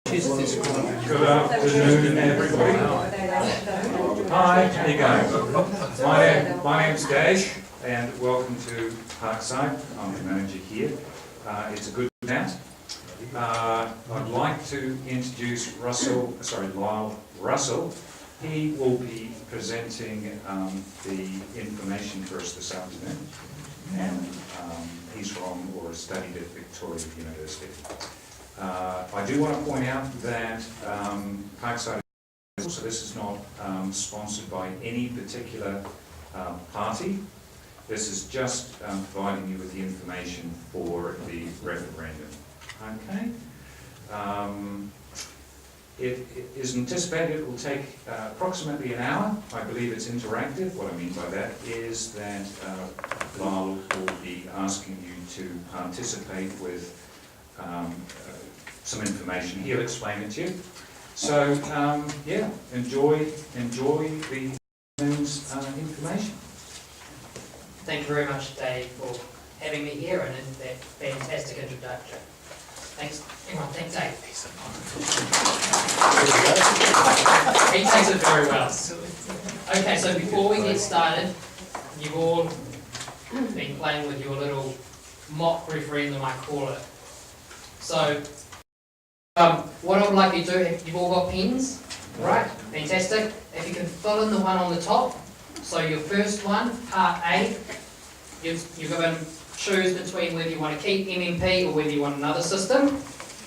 Good afternoon, everybody. Hi, how you going? My name's Dash, and welcome to Parkside. I'm the manager here. It's a good event. I'd like to introduce Lyle Russell. He will be presenting the information for us this afternoon, and he's from or studied at Victoria University. I do want to point out that Parkside, so this is not sponsored by any particular party. This is just providing you with the information for the referendum. Okay. It is anticipated it will take approximately an hour. I believe it's interactive. What I mean by that is that Lyle will be asking you to participate with some information. He'll explain it to you. So yeah, enjoy the information. Thank you very much, Dave, for having me here and in that fantastic introduction. Thanks, everyone. Thanks, Dave. He takes it very well. Okay, so before we get started, you've all been playing with your little mock referendum, I call it. So, what I would like you to do, you've all got pens, right? Fantastic. If you can fill in the one on the top. So your first one, part A, you're going to choose between whether you want to keep MMP or whether you want another system.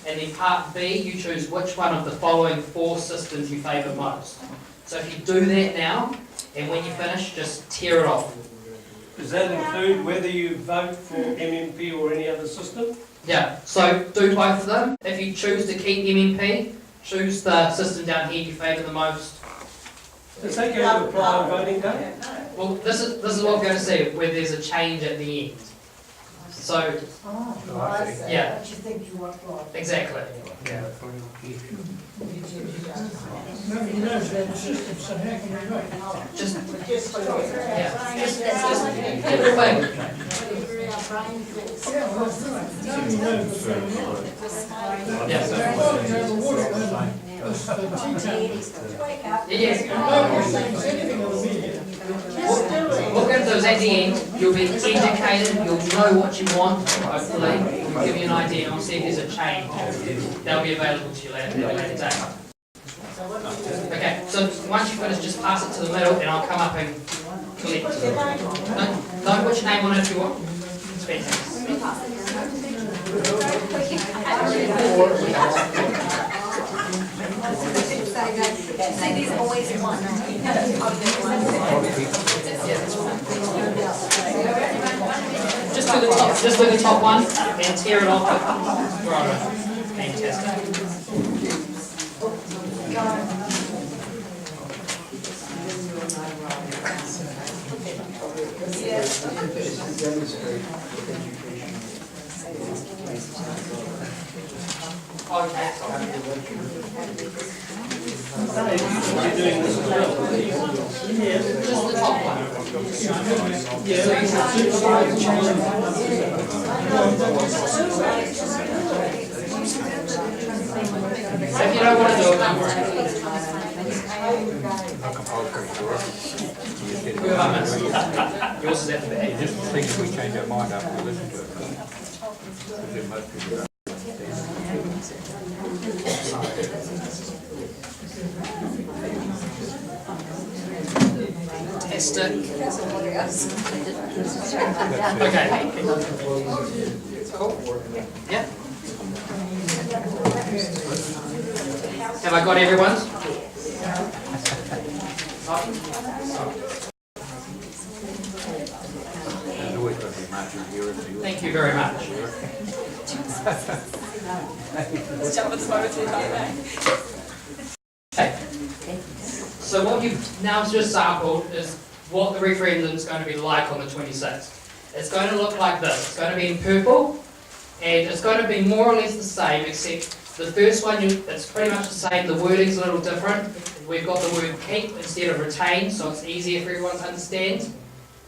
And then part B, you choose which one of the following 4 systems you favour most. So if you do that now, and when you finish, just tear it off. Does that include whether you vote for MMP or any other system? Yeah, so do both of them. If you choose to keep MMP, choose the system down here you favour the most. Does that go to apply on voting day? Well, this is what we're going to see, where there's a change at the end. So, yeah, What you think you want for. exactly. You know the system, so how can we vote? Just, Yeah. yeah, everything. Yeah, well, now you know what's going on. Yeah. Yes. What we're going to do is at the end, you'll be educated, you'll know what you want, hopefully. We'll give you an idea and we'll see if there's a change. They'll be available to you later date. Okay, so once you finish, just pass it to the middle and I'll come up and collect it. No, put your name on it if you want. It's fantastic. Say there's always one. Just do the top one and tear it off. Right. Fantastic. Okay. You're doing this as well? Just the top one. If you don't want to do it, don't worry. Yours is at the back. Just think if we change our mind after we listen to it. Because then most people don't. Test it. Okay. Cool. Yeah. Have I got everyone's? There's always got to be marching here and there. Thank you very much. Okay. So what you've now just sampled is what the referendum is going to be like on the 26th. It's going to look like this. It's going to be in purple, and it's going to be more or less the same, except the first one, it's pretty much the same. The wording's a little different. We've got the word keep instead of retain, so it's easier for everyone to understand.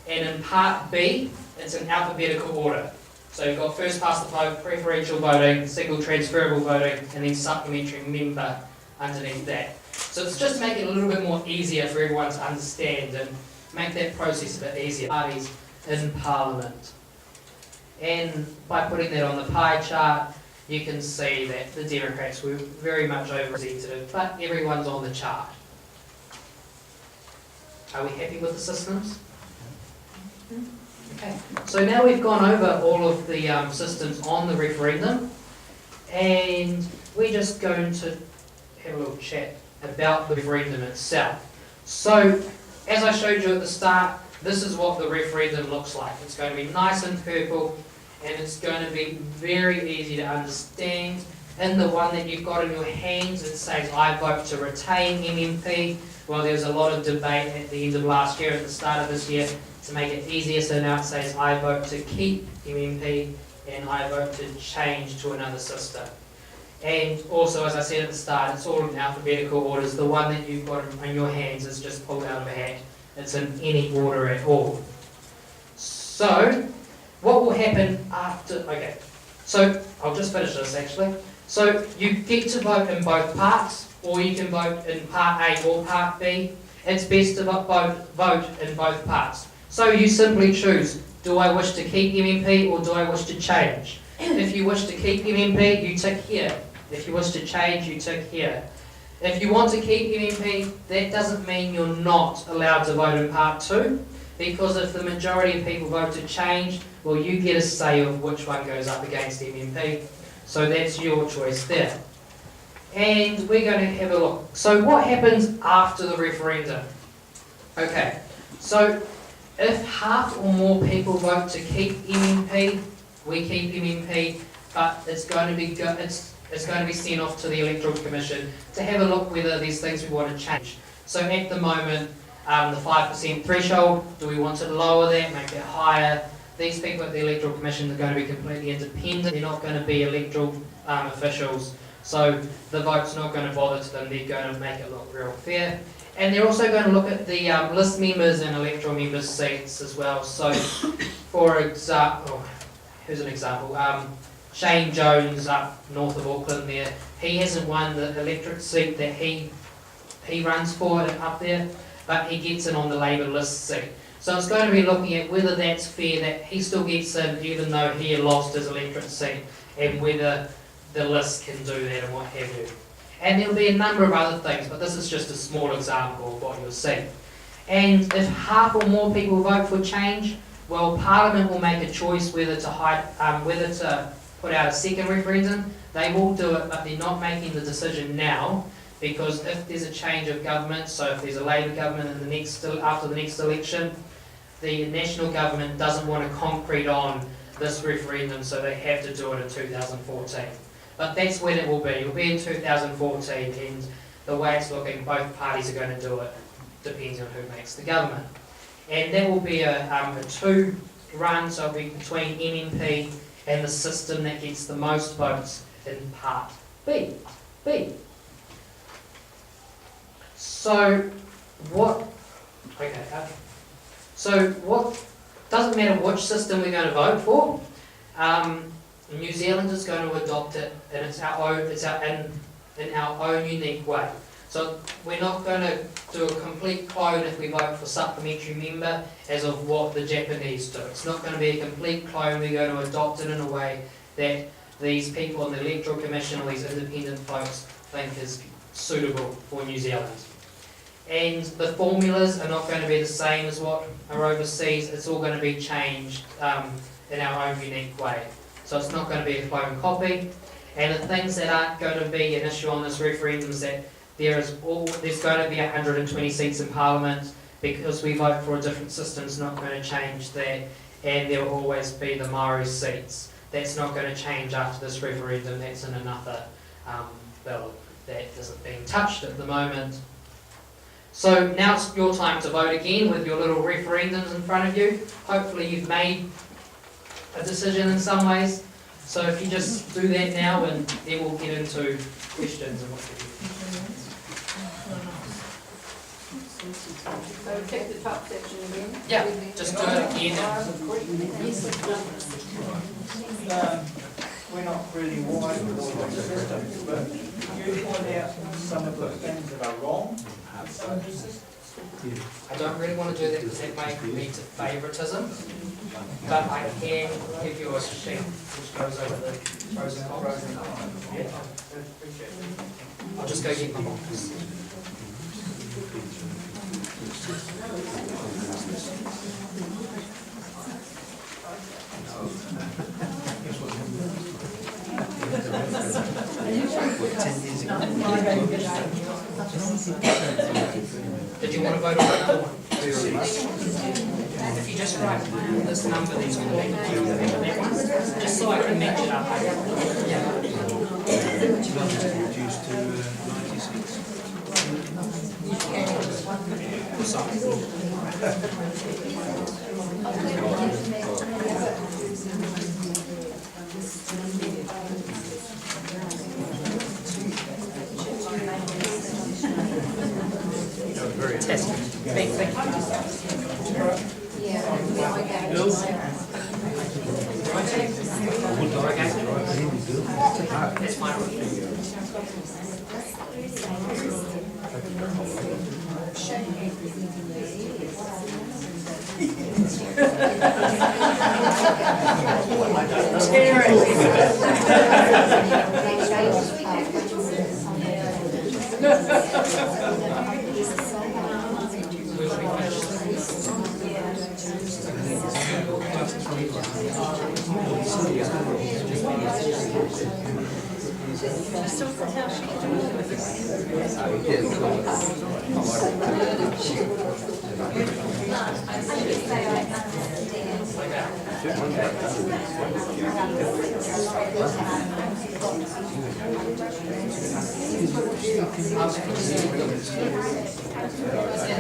And in part B, it's in alphabetical order. So you've got first past the post, preferential voting, single transferable voting, and then supplementary member underneath that. So it's just to make it a little bit more easier for everyone to understand and make that process a bit easier. Parties in Parliament. And by putting that on the pie chart, you can see that the Democrats were very much overrepresented, but everyone's on the chart. Are we happy with the systems? Okay, so now we've gone over all of the systems on the referendum, and we're just going to have a little chat about the referendum itself. So, as I showed you at the start, this is what the referendum looks like. It's going to be nice and purple, and it's going to be very easy to understand. In the one that you've got in your hands, it says, I vote to retain MMP. Well, there was a lot of debate at the end of last year, at the start of this year, to make it easier, so now it says, I vote to keep MMP, and I vote to change to another system. And also, as I said at the start, it's all in alphabetical orders. The one that you've got in your hands is just pulled out of a hat. It's in any order at all. So, what will happen after, okay, so I'll just finish this actually. So, you get to vote in both parts, or you can vote in Part A or Part B. It's best to vote in both parts. So you simply choose, do I wish to keep MMP or do I wish to change? If you wish to keep MMP, you tick here. If you wish to change, you tick here. If you want to keep MMP, that doesn't mean you're not allowed to vote in Part 2, because if the majority of people vote to change, well, you get a say of which one goes up against MMP. So that's your choice there. And we're going to have a look. So what happens after the referendum? Okay, so if half or more people vote to keep MMP, we keep MMP, but it's going to be it's going to be sent off to the Electoral Commission to have a look whether there's things we want to change. So at the moment, the 5% threshold, do we want to lower that, make it higher? These people at the Electoral Commission are going to be completely independent. They're not going to be electoral officials. So the vote's not going to bother to them. They're going to make it look real fair. And they're also going to look at the list members and electoral members' seats as well. So, for example, here's an example. Shane Jones up north of Auckland there, he hasn't won the electorate seat that he runs for up there, but he gets in on the Labour list seat. So it's going to be looking at whether that's fair, that he still gets in even though he lost his electorate seat, and whether the list can do that and what have you. And there'll be a number of other things, but this is just a small example of what you'll see. And if half or more people vote for change, well, Parliament will make a choice whether to put out a second referendum. They will do it, but they're not making the decision now, because if there's a change of government, so if there's a Labour government after the next election, the national government doesn't want to concrete on this referendum, so they have to do it in 2014. But that's when it will be. It will be in 2014, and the way it's looking, both parties are going to do it, depending on who makes the government. And that will be a two-run, so it'll be between MMP and the system that gets the most votes in Part B. So what? Okay. So what? Doesn't matter which system we're going to vote for. New Zealand is going to adopt it, and it's in our own unique way. So we're not going to do a complete clone if we vote for supplementary member as of what the Japanese do. It's not going to be a complete clone. We're going to adopt it in a way that these people in the Electoral Commission, or these independent folks, think is suitable for New Zealand. And the formulas are not going to be the same as what are overseas. It's all going to be changed in our own unique way. So it's not going to be a clone copy. And the things that aren't going to be an issue on this referendum is that there's going to be 120 seats in Parliament, because we vote for a different system. It's not going to change that. And there will always be the Maori seats. That's not going to change after this referendum. That's in another bill that isn't being touched at the moment. So now it's your time to vote again with your little referendums in front of you. Hopefully you've made a decision in some ways. So if you just do that now, and then we'll get into questions and what have you. So take the top section again. Yeah, just do it again. We're not really wise with all the system, but you point out some of the things that are wrong. I don't really want to do that because that may lead to favouritism, but I can give you a sheet which goes over the pros and cons. Yeah, I'll just go get my box. Did you want to vote on another one? If you just write this number that's on the back of that one, just so I can match it up. Fantastic. Thank you. Yeah. That's fine. We'll be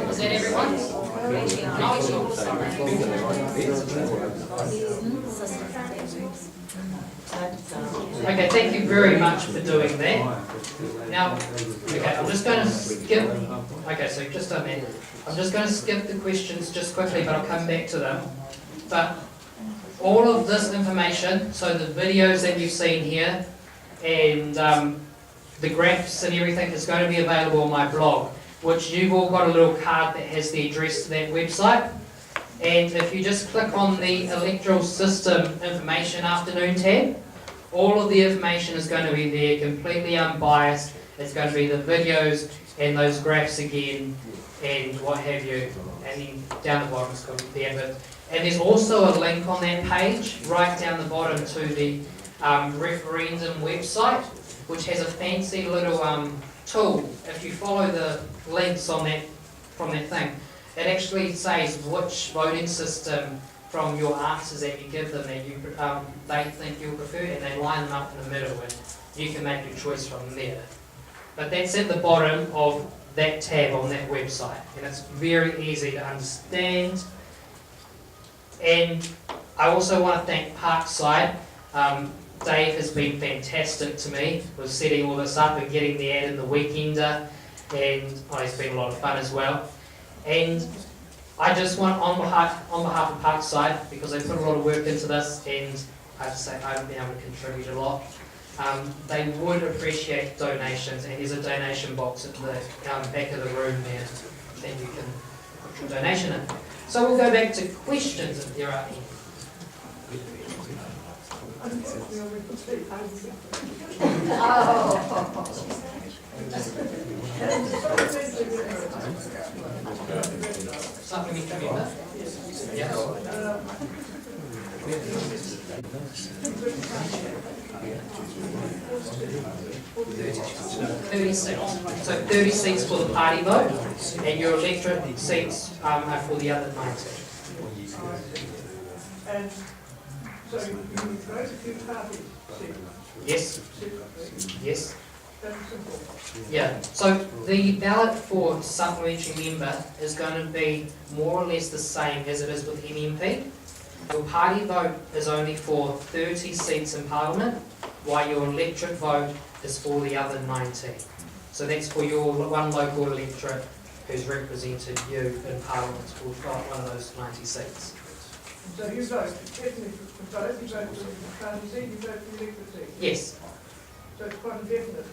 Is that everyone? No, sure, sorry. Okay, thank you very much for doing that. Now, okay, I'm just going to skip, okay, so you've just done that. I'm just going to skip the questions just quickly, but I'll come back to them. But all of this information, so the videos that you've seen here, and the graphs and everything is going to be available on my blog, which you've all got a little card that has the address to that website. And if you just click on the Electoral System Information Afternoon tab, all of the information is going to be there, completely unbiased. It's going to be the videos and those graphs again, and what have you. And then down the bottom it's got the advert. And there's also a link on that page, right down the bottom, to the referendum website, which has a fancy little tool. If you follow the links on that from that thing, it actually says which voting system from your answers that you give them that you they think you'll prefer, and they line them up in the middle, and you can make your choice from there. But that's at the bottom of that tab on that website, and it's very easy to understand. And I also want to thank Parkside. Dave has been fantastic to me with setting all this up and getting the ad in the Weekender, and it's been a lot of fun as well. And I just want, on behalf of Parkside, because they put a lot of work into this, and I have to say I haven't been able to contribute a lot, they would appreciate donations, and there's a donation box at the back of the room there that you can put your donation in. So we'll go back to questions if there are any. Supplementary member? Yes. 30 seats. So 30 seats for the party vote, and your electorate seats are for the other 19. And so you vote two parties? Yes. Yes. Very simple. Yeah. So the ballot for supplementary member is going to be more or less the same as it is with MMP. Your party vote is only for 30 seats in Parliament, while your electorate vote is for the other 19. So that's for your one local electorate who's represented you in Parliament will fight one of those 90 seats. So you vote, definitely for both, you vote for the county seat, you vote for the elected seat. Yes, So it's quite a definite,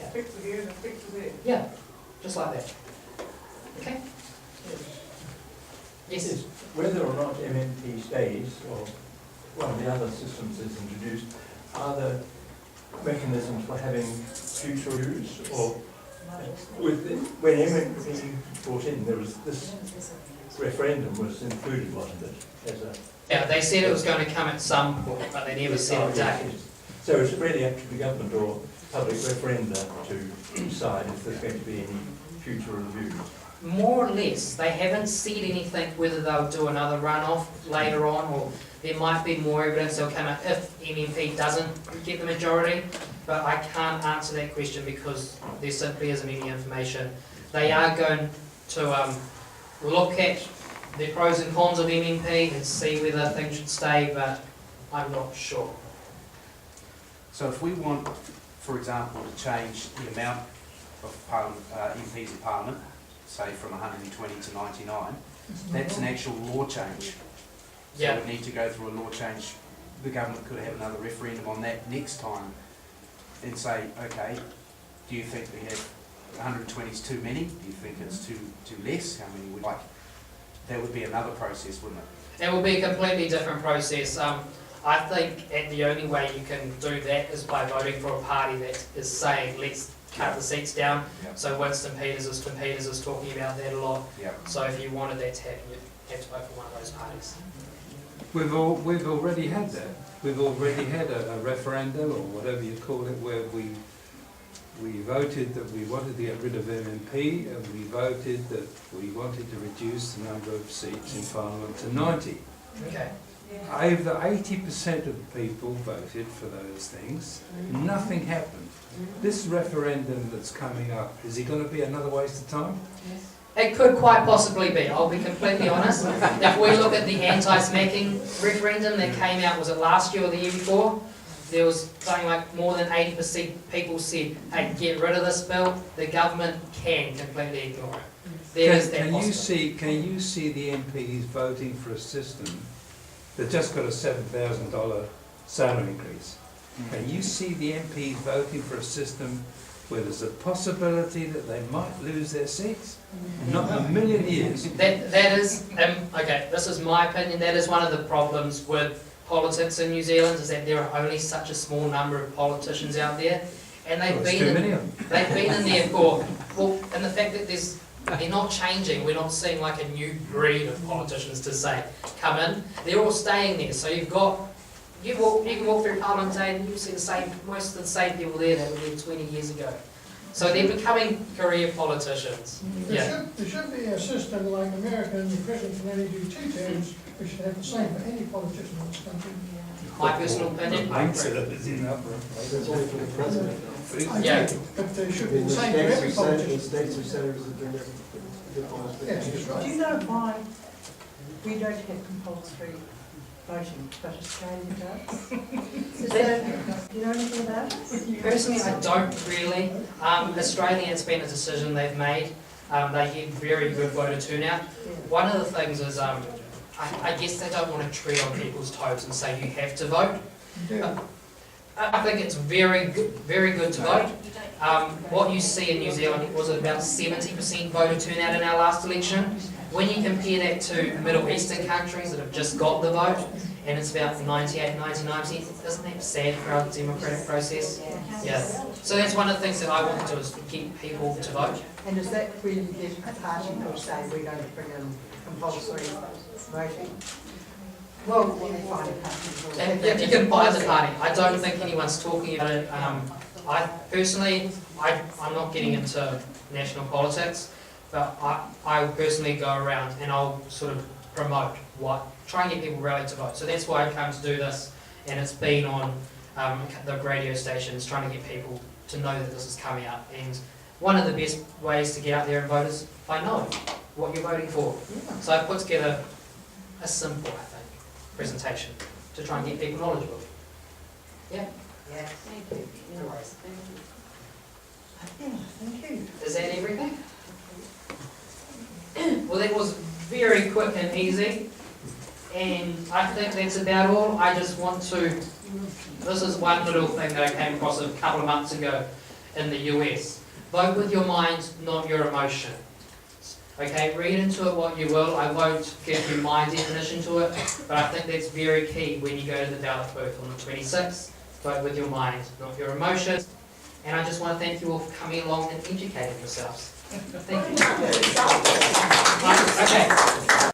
Yeah. pick for here and a pick for there. yeah, just like that. Okay? Yes? Whether or not MMP stays, or one of the other systems is introduced, are there mechanisms for having future reviews? Or when MMP brought in, there was this referendum was included, wasn't it? As a, Yeah, they said it was going to come at some point, but they never said a date. So it's really up to the government or public referenda to decide if there's going to be any future reviews. More or less, they haven't said anything whether they'll do another runoff later on, or there might be more evidence they'll come out if MMP doesn't get the majority, but I can't answer that question because there simply isn't any information. They are going to look at the pros and cons of MMP and see whether things should stay, but I'm not sure. So if we want, for example, to change the amount of MPs in Parliament, say from 120 to 99, that's an actual law change. Yeah. So we need to go through a law change. The government could have another referendum on that next time and say, okay, do you think we have 120 is too many? Do you think it's too less? How many would like? That would be another process, wouldn't it? It will be a completely different process. I think the only way you can do that is by voting for a party that is saying, let's cut the seats down. Yep. So Winston Peters is talking about that a lot. Yep. So if you wanted that to happen, you'd have to vote for one of those parties. We've already had that. We've already had a referendum, or whatever you call it, where we voted that we wanted to get rid of MMP, and we voted that we wanted to reduce the number of seats in Parliament to 90. Okay. Over 80% of the people voted for those things. Nothing happened. This referendum that's coming up, is it going to be another waste of time? It could quite possibly be, I'll be completely honest. If we look at the anti-smacking referendum that came out, was it last year or the year before? There was something like more than 80% people said, hey, get rid of this bill, the government can completely ignore it. There is that possibility. Can you see the MPs voting for a system that just got a $7,000 salary increase? Can you see the MPs voting for a system where there's a possibility that they might lose their seats? Not in a million years. That is, okay, this is my opinion, that is one of the problems with politics in New Zealand, is that there are only such a small number of politicians out there, and they've been in there for, well, and the fact that they're not changing, we're not seeing like a new breed of politicians to say, come in, they're all staying there, so you can walk through Parliament Day and you see most of the same people there that were there 20 years ago. So they're becoming career politicians. Yeah. There should be a system like America, and the president can only do 2 terms, we should have the same for any politician in this country. My personal opinion. Yeah. But there should be the same for every politician. States or senators that they're Yes, that's Do right. you know why we don't have compulsory voting, but Australia does? Do you know anything about it? Personally, I don't really. Australia, it's been a decision they've made. They get very good voter turnout. One of the things is, I guess they don't want to tread on people's toes and say you have to vote. I think it's very good to vote. What you see in New Zealand was about 70% voter turnout in our last election. When you compare that to Middle Eastern countries that have just got the vote, and it's about 98, 99%, isn't that sad for our democratic process? Yeah. So that's one of the things that I want to do, is get people to vote. And is that where you get a party who say we're going to bring in compulsory voting? Well, When they find a party. and if you can buy the party, I don't think anyone's talking about it. I personally, I'm not getting into national politics, but I personally go around and I'll sort of promote try and get people rallied to vote. So that's why I come to do this, and it's been on the radio stations, trying to get people to know that this is coming up. And one of the best ways to get out there and vote is by knowing what you're voting for. So I put together a simple, I think, presentation to try and get people knowledgeable. Yeah? Yes. Thank you. No worries. Yeah, thank you. Is that everything? Well, that was very quick and easy, and I think that's about all. I just want to, this is one little thing that I came across a couple of months ago in the US. Vote with your mind, not your emotion. Okay, read into it what you will. I won't give you my definition to it, but I think that's very key when you go to the ballot booth on the 26th. Vote with your mind, not your emotions. And I just want to thank you all for coming along and educating yourselves. Thank you. Okay.